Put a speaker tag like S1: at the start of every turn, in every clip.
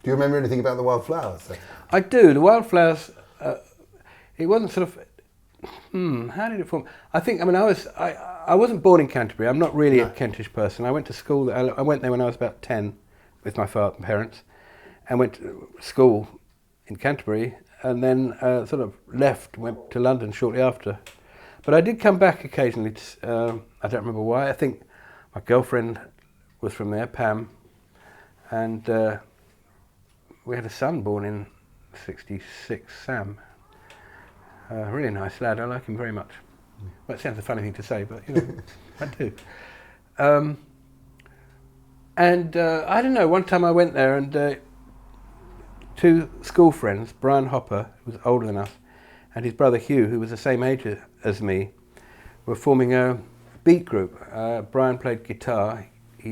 S1: Do you remember anything about the Wildflowers then?
S2: I do. The Wildflowers, it wasn't sort of, how did it form? I think, I wasn't born in Canterbury. I'm not really a Kentish person. I went to school, I went there when I was about 10 with my parents, and went to school in Canterbury, and then sort of went to London shortly after. But I did come back occasionally. I don't remember why. I think my girlfriend was from there, Pam, and we had a son born in '66, Sam. Really nice lad. I like him very much. Well, it sounds a funny thing to say, but I do. I don't know. One time I went there, and two school friends, Brian Hopper, who was older than us, and his brother Hugh, who was the same age as me, were forming a beat group. Brian played guitar. He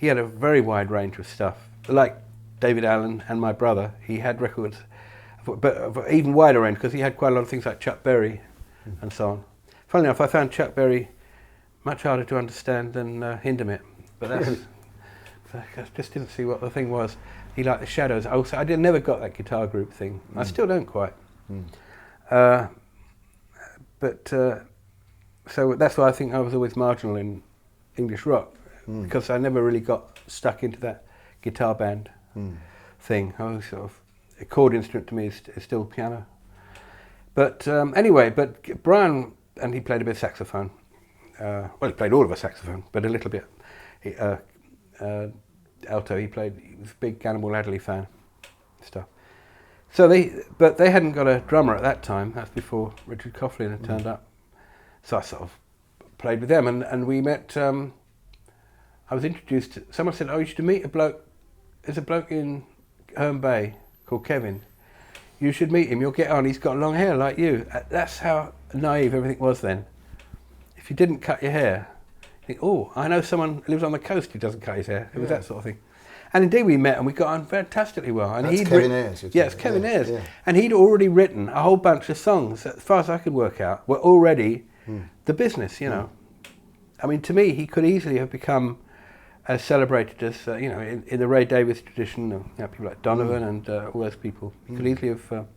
S2: had a very wide range of stuff. Like Daevid Allen and my brother, he had records, but of an even wider range, because he had quite a lot of things like Chuck Berry and so on. Funnily enough, I found Chuck Berry much harder to understand than Hindemith, but I just didn't see what the thing was. He liked the Shadows. I never got that guitar group thing. I still don't quite. So that's why I think I was always marginal in English rock, because I never really got stuck into that guitar band thing. I was sort of, a chord instrument to me is still piano. But anyway, Brian, and he played a bit of saxophone. Well, he played all of a saxophone, but a little bit alto. He was a big Cannibal Adderley fan, stuff. So they hadn't got a drummer at that time. That's before Richard Coughlin had turned up. So I sort of played with them, and we met. I was introduced to, someone said, "Oh, you should meet a bloke. There's a bloke in Herne Bay called Kevin. You should meet him. You'll get on. He's got long hair like you." That's how naive everything was then. If you didn't cut your hair, you think, "Oh, I know someone who lives on the coast who doesn't cut his hair." It was that sort of thing. And indeed we met and we got on fantastically well. And
S1: that's Kevin Ayres.
S2: Yeah, it's Kevin Ayres. Yeah. And he'd already written a whole bunch of songs, as far as I could work out, were already the business, I mean, to me, he could easily have become as celebrated as, in the Ray Davies tradition, people like Donovan and all those people. He could easily have,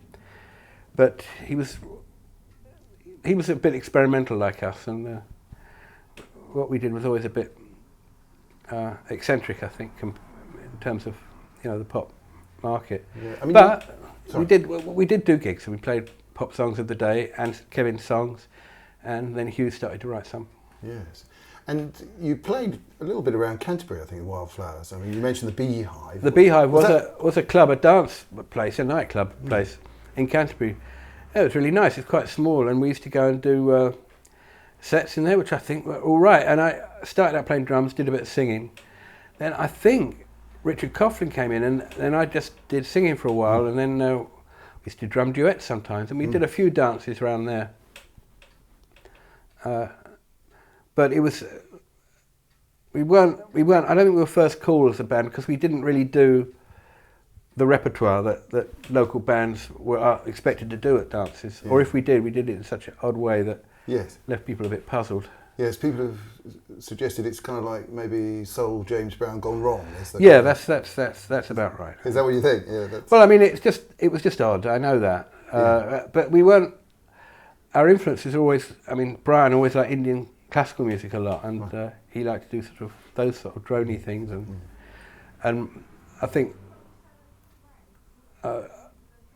S2: but he was a bit experimental like us, and what we did was always a bit eccentric, I think, in terms of the pop market. Yeah. I mean, but we did do gigs, and we played pop songs of the day and Kevin's songs, and then Hugh started to write some.
S1: Yes, and you played a little bit around Canterbury, I think, the Wildflowers. I mean, you mentioned the Beehive.
S2: The Beehive was a club, a dance place, a nightclub place in Canterbury. It was really nice. It's quite small, and we used to go and do sets in there, which I think were all right. And I started out playing drums, did a bit of singing. Then I think Richard Coughlin came in, and then I just did singing for a while, and then we used to do drum duets sometimes, and we did a few dances around there. But it was, we weren't, I don't think we were first call as a band, because we didn't really do the repertoire that local bands were expected to do at dances. Yeah. Or if we did it in such an odd way that left people a bit puzzled.
S1: Yes, people have suggested it's kind of like maybe Soul James Brown gone wrong.
S2: Yeah, that's about right.
S1: Is that what you think? Yeah.
S2: Well, I mean, it was just odd. I know that, but we weren't. Our influences are always. I mean, Brian always liked Indian classical music a lot, and he liked to do sort of those sort of drony things, and I think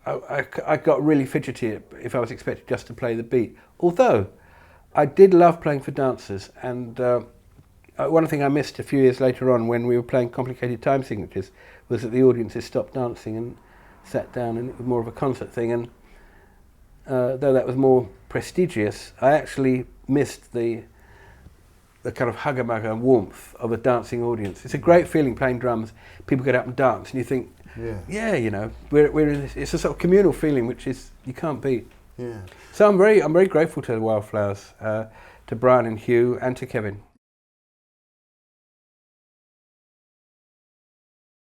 S2: I got really fidgety if I was expected just to play the beat. Although I did love playing for dancers, and one thing I missed a few years later on when we were playing complicated time signatures was that the audiences stopped dancing and sat down, and it was more of a concert thing. And though that was more prestigious, I actually missed the kind of hugger-mugger and warmth of a dancing audience. It's a great feeling playing drums. People get up and dance, and you think, we're in this. It's a sort of communal feeling which you can't beat. Yeah. So I'm very grateful to the Wildflowers, to Brian and Hugh, and to Kevin.